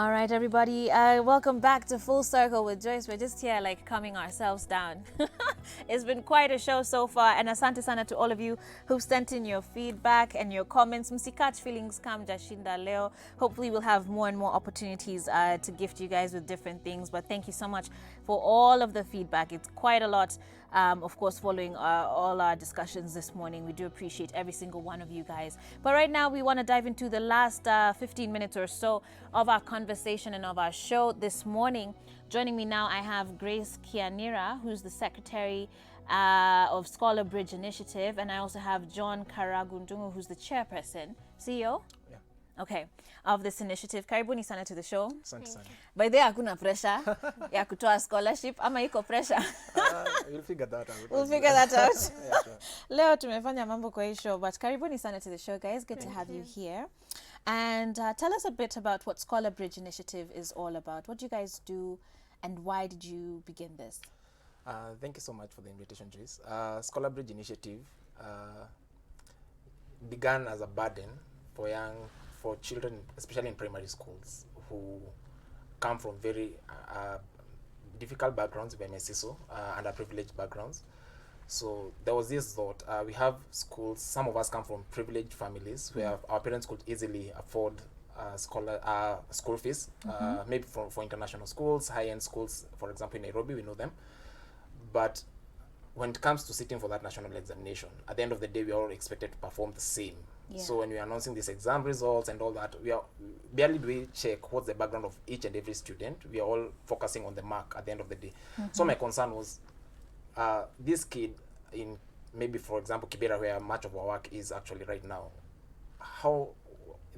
All right, everybody. Welcome back to Full Circle with Joyce. We're just here like calming ourselves down. It's been quite a show so far, and asante sana to all of you who've sent in your feedback and your comments. Msikach feelings kam jashinda leo. Hopefully we'll have more and more opportunities to gift you guys with different things. But thank you so much for all of the feedback. It's quite a lot. Of course, following all our discussions this morning. We do appreciate every single one of you guys. But right now, we want to dive into the last 15 minutes or so of our conversation and of our show this morning. Joining me now, I have Grace Kianira, who's the Secretary of Scholar Bridge Initiative, and I also have John Karagundungu, who's the Chairperson, CEO? Yeah. Okay, of this initiative. Karibuni sana to the show. Asante sana. By the way, hakuna pressure ya kutoa scholarship ama iko pressure? We'll figure that out. We'll figure that out. Yeah, sure. Leo tumefanya mambo kwa hii show, but karibuni sana to the show, guys. Good to have you here. And tell us a bit about what Scholar Bridge Initiative is all about. What do you guys do, and why did you begin this? Thank you so much for the invitation, Joyce. Scholar Bridge Initiative began as a burden for children, especially in primary schools, who come from very difficult backgrounds, if I may say so, underprivileged backgrounds. So there was this thought, we have schools, some of us come from privileged families where our parents could easily afford school fees, maybe for international schools, high-end schools, for example, in Nairobi, we know them. But when it comes to sitting for that national examination, at the end of the day, we are all expected to perform the same. Yeah. So when we are announcing these exam results and all that, we are barely do we check what's the background of each and every student. We are all focusing on the mark at the end of the day. So my concern was, this kid in maybe, for example, Kibera, where much of our work is actually right now, how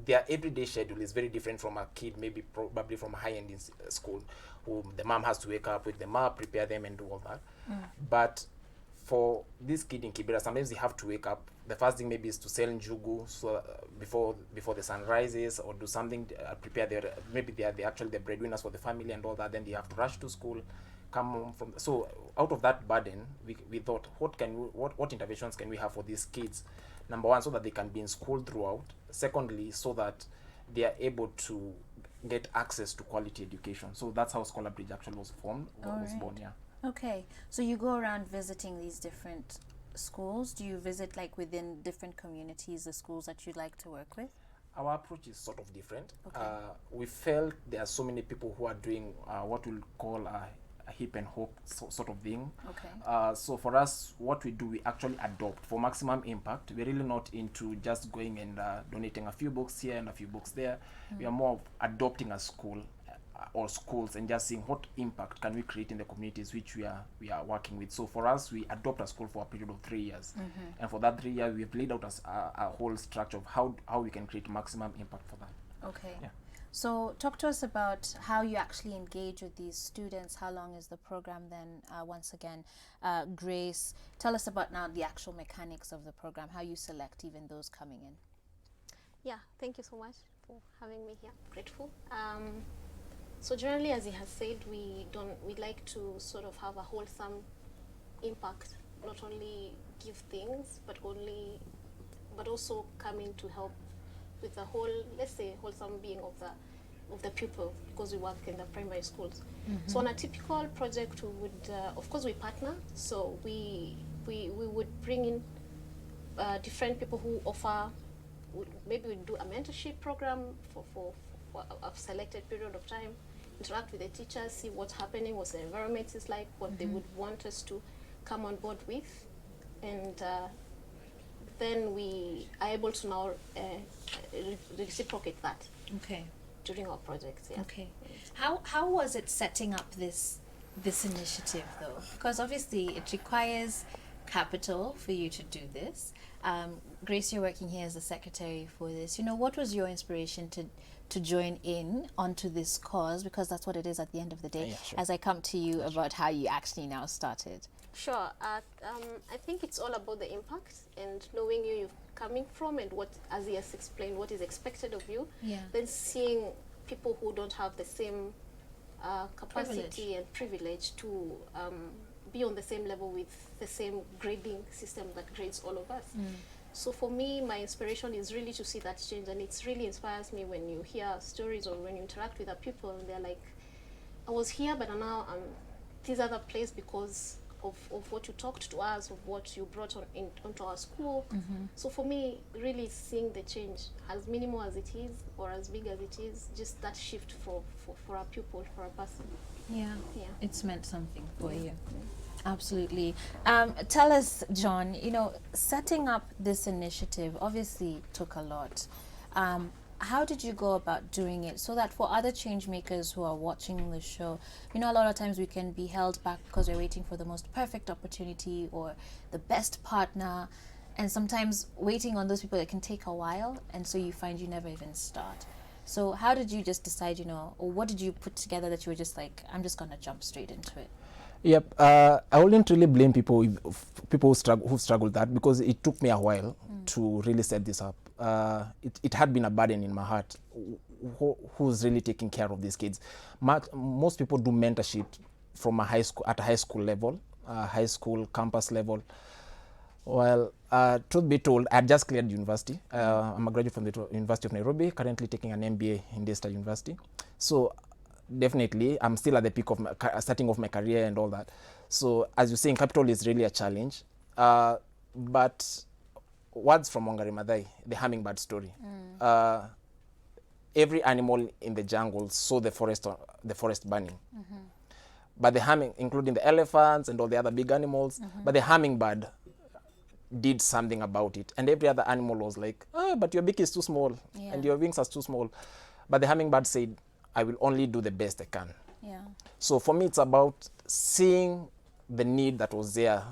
their everyday schedule is very different from a kid maybe probably from a high-end school, who the mom has to wake up with them up, prepare them and do all that. But for this kid in Kibera, sometimes they have to wake up. The first thing maybe is to sell njugu so before the sun rises, or do something, prepare their, maybe they are actually the breadwinners for the family and all that. Then they have to rush to school, come home from. So out of that burden, we thought, what interventions can we have for these kids? Number one, so that they can be in school throughout. Secondly, so that they are able to get access to quality education. So that's how Scholar Bridge actually was formed, was born, yeah. Okay, so you go around visiting these different schools. Do you visit like within different communities, the schools that you'd like to work with? Our approach is sort of different. Okay. We felt there are so many people who are doing what we'll call a hip and hope sort of thing. Okay. So for us, what we do, we actually adopt for maximum impact. We're really not into just going and donating a few books here and a few books there. We are more of adopting a school or schools and just seeing what impact can we create in the communities which we are working with. So for us, we adopt a school for a period of 3 years. And for that 3 years, we've laid out a whole structure of how we can create maximum impact for that. Okay. Yeah. So talk to us about how you actually engage with these students. How long is the program then? Once again, Grace, tell us about now the actual mechanics of the program, how you select even those coming in. Yeah, thank you so much for having me here. Grateful. So generally, as he has said, we like to sort of have a wholesome impact, not only give things, but also come in to help with the whole, let's say, wholesome being of the pupil, because we work in the primary schools. So on a typical project, we would, of course, we partner. So we would bring in different people who offer. Maybe we do a mentorship program for a selected period of time. Interact with the teachers, see what's happening, what the environment is like, what they would want us to come on board with, and then we are able to now reciprocate that. Okay. During our projects. Yeah. Okay. How was it setting up this initiative though? Because obviously it requires capital for you to do this. Grace, you're working here as the secretary for this. You know, what was your inspiration to join in onto this cause? Because that's what it is at the end of the day. Yeah, sure. As I come to you about how you actually now started. Sure. I think it's all about the impact and knowing you're coming from and what, as he has explained, what is expected of you. Yeah. Then seeing people who don't have the same capacity and privilege to be on the same level with the same grading system that grades all of us. So for me, my inspiration is really to see that change, and it really inspires me when you hear stories or when you interact with the people, and they're like, I was here, but now I'm this other place because of what you talked to us, of what you brought onto our school. So for me, really seeing the change, as minimal as it is or as big as it is, just that shift for a pupil, for a person. Yeah. Yeah. It's meant something for you. Absolutely. Tell us, John, setting up this initiative obviously took a lot. How did you go about doing it so that for other change makers who are watching the show, a lot of times we can be held back because we're waiting for the most perfect opportunity or the best partner, and sometimes waiting on those people, it can take a while, and so you find you never even start. So how did you just decide, or what did you put together that you were just like, I'm just gonna jump straight into it? Yep, I wouldn't really blame people who struggle with that, because it took me a while to really set this up. It had been a burden in my heart. Who's really taking care of these kids? Most people do mentorship from a high school level, high school campus level. Well, truth be told, I had just cleared university. I'm a graduate from the University of Nairobi, currently taking an MBA in Daystar University. So definitely, I'm still at the peak of starting off my career and all that. So as you're saying, capital is really a challenge. But words from Wangari Maathai, the hummingbird story. Every animal in the jungle saw the forest burning. But the including the elephants and all the other big animals, but the hummingbird did something about it, and every other animal was like, but your beak is too small, and your wings are too small. But the hummingbird said, I will only do the best I can. So for me, it's about seeing the need that was there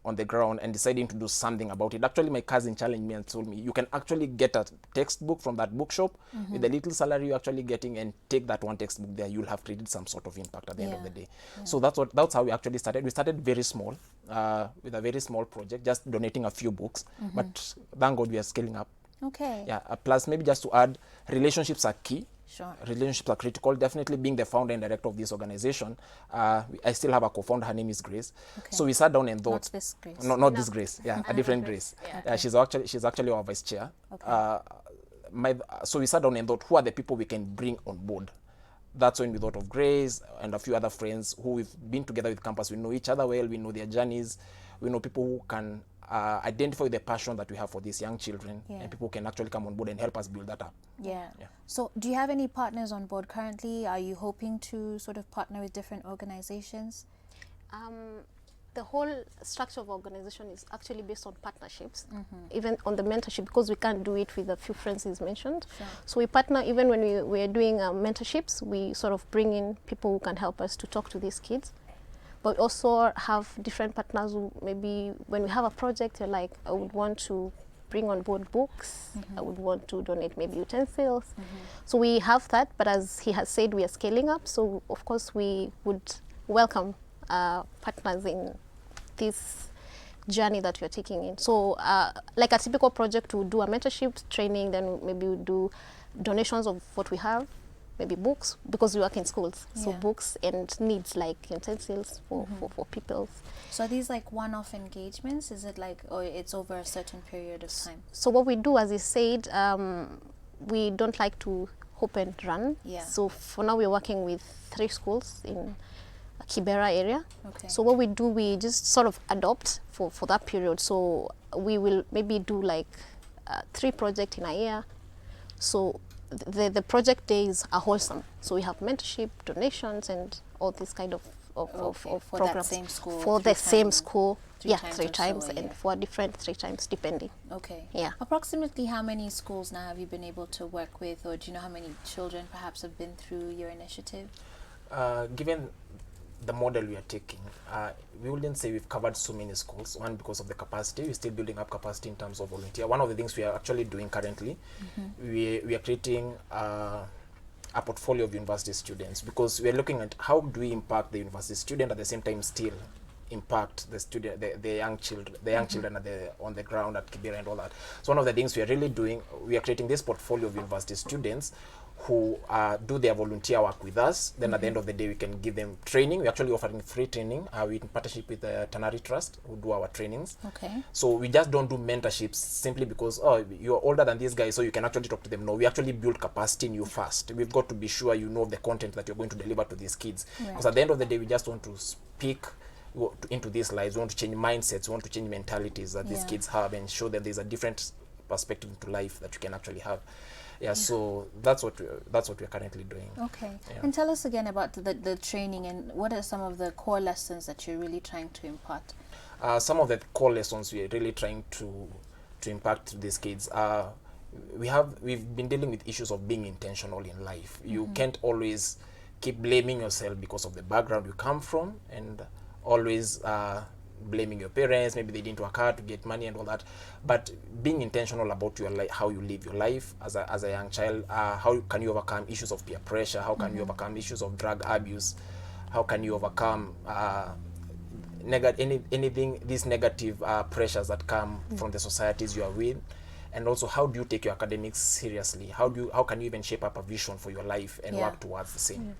on the ground and deciding to do something about it. Actually, my cousin challenged me and told me, you can actually get a textbook from that bookshop with the little salary you're actually getting, and take that one textbook there. You'll have created some sort of impact at the end of the day. So that's how we actually started. We started very small, with a very small project, just donating a few books. But thank God we are scaling up. Okay. Yeah. Plus, maybe just to add, relationships are key. Sure. Relationships are critical. Definitely, being the founder and director of this organization, I still have a co-founder. Her name is Grace. Okay. So we sat down and thought, Not this Grace. not this Grace. Yeah, a different Grace. Yeah. She's actually our vice chair. Okay. So we sat down and thought, who are the people we can bring on board? That's when we thought of Grace and a few other friends who we've been together with campus. We know each other well. We know their journeys. We know people who can identify the passion that we have for these young children, and people can actually come on board and help us build that up. Yeah. So do you have any partners on board currently? Are you hoping to sort of partner with different organizations? The whole structure of organization is actually based on partnerships, even on the mentorship, because we can't do it with a few friends as mentioned. Sure. So we partner, even when we're doing mentorships, we sort of bring in people who can help us to talk to these kids. But we also have different partners who maybe when we have a project, you're like, I would want to bring on board books, I would want to donate maybe utensils. So we have that, but as he has said, we are scaling up. So of course we would welcome partners in this journey that you're taking in. So like a typical project, we'll do a mentorship training, then maybe we'll do donations of what we have, maybe books, because we work in schools. So books and needs like utensils for people. So are these like one-off engagements? Is it like, or it's over a certain period of time? So what we do, as he said, we don't like to hope and run. So for now, we're working with 3 schools in Kibera area. Okay. So what we do, we just sort of adopt for that period. So we will maybe do like 3 projects in a year. So the project days are wholesome. So we have mentorship, donations, and all this kind of for programs. that same school? For the same school. Three times 3 or times, so a and year. for different 3 times, depending. Okay. Yeah. Approximately how many schools now have you been able to work with, or do you know how many children perhaps have been through your initiative? Given the model we are taking, we wouldn't say we've covered so many schools. One, because of the capacity. We're still building up capacity in terms of volunteer. One of the things we are actually doing currently, we are creating a portfolio of university students, because we are looking at how do we impact the university student at the same time still impact the student, the young children, on the ground at Kibera and all that. So one of the things we are really doing, we are creating this portfolio of university students who do their volunteer work with us. Then at the end of the day, we can give them training. We're actually offering free training. We're in partnership with the Tanari Trust, who do our trainings. Okay. So we just don't do mentorships simply because, oh, you're older than these guys, so you can actually talk to them. No, we actually build capacity in you first. We've got to be sure you know the content that you're going to deliver to these kids. Because at the end of the day, we just want to speak into these lives. We want to change mindsets. We want to change mentalities that these kids have and show them there's a different perspective to life that you can actually have. So that's what we're currently doing. Okay. And tell us again about the training, and what are some of the core lessons that you're really trying to impart? Some of the core lessons we're really trying to impact these kids. We've been dealing with issues of being intentional in life. You can't always keep blaming yourself because of the background you come from, and always blaming your parents. Maybe they didn't work hard to get money and all that. But being intentional about your life, how you live your life as a young child. How can you overcome issues of peer pressure? How can you overcome issues of drug abuse? How can you overcome these negative pressures that come from the societies you are with? And also, how do you take your academics seriously? How can you even shape up a vision for your life and work towards the same?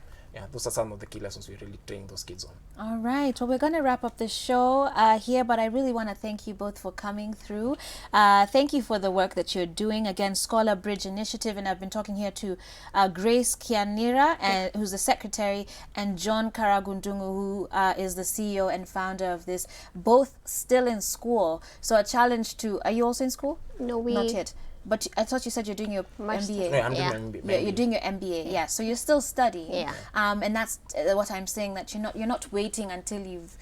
Those are some of the key lessons we really train those kids on. All right. Well, we're going to wrap up the show here, but I really want to thank you both for coming through. Thank you for the work that you're doing. Again, Scholar Bridge Initiative, and I've been talking here to Grace Kianira, who's the secretary, and John Karagundungu, who is the CEO and founder of this, both still in school. So a challenge to, are you also in school? No, Not yet. But I thought you said you're doing your MBA. No, I'm doing my MBA. You're doing your MBA, so you're still studying. And that's what I'm saying, that you're not waiting until you've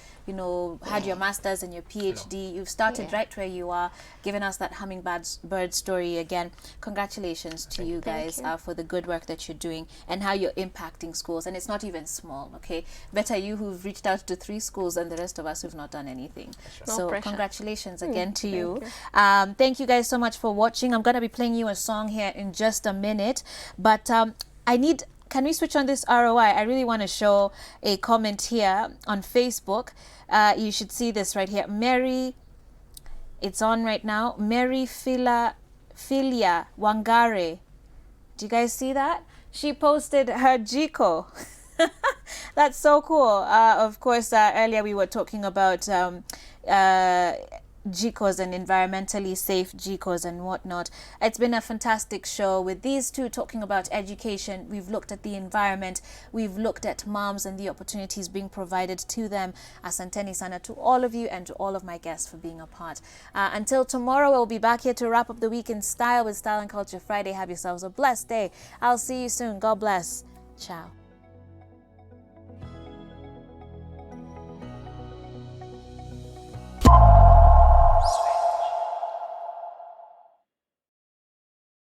had your master's and your PhD. You've started right where you are, giving us that hummingbird story again. Congratulations to you guys for the good work that you're doing and how you're impacting schools. And it's not even small, okay? Better you who've reached out to 3 schools than the rest of us who've not done anything. No so pressure. Congratulations again to you. Thank you guys so much for watching. I'm going to be playing you a song here in just a minute, but can we switch on this ROI? I really want to show a comment here on Facebook. You should see this right here. Mary, it's on right now. Mary Filia Wangare. Do you guys see that? She posted her Jiko. That's so cool. Of course, earlier we were talking about Jikos and environmentally safe Jikos and whatnot. It's been a fantastic show with these two talking about education. We've looked at the environment. We've looked at moms and the opportunities being provided to them. Asanteni sana to all of you and to all of my guests for being a part. Until tomorrow, we'll be back here to wrap up the week in style with Style and Culture Friday. Have yourselves a blessed day. I'll see you soon. God bless. Ciao.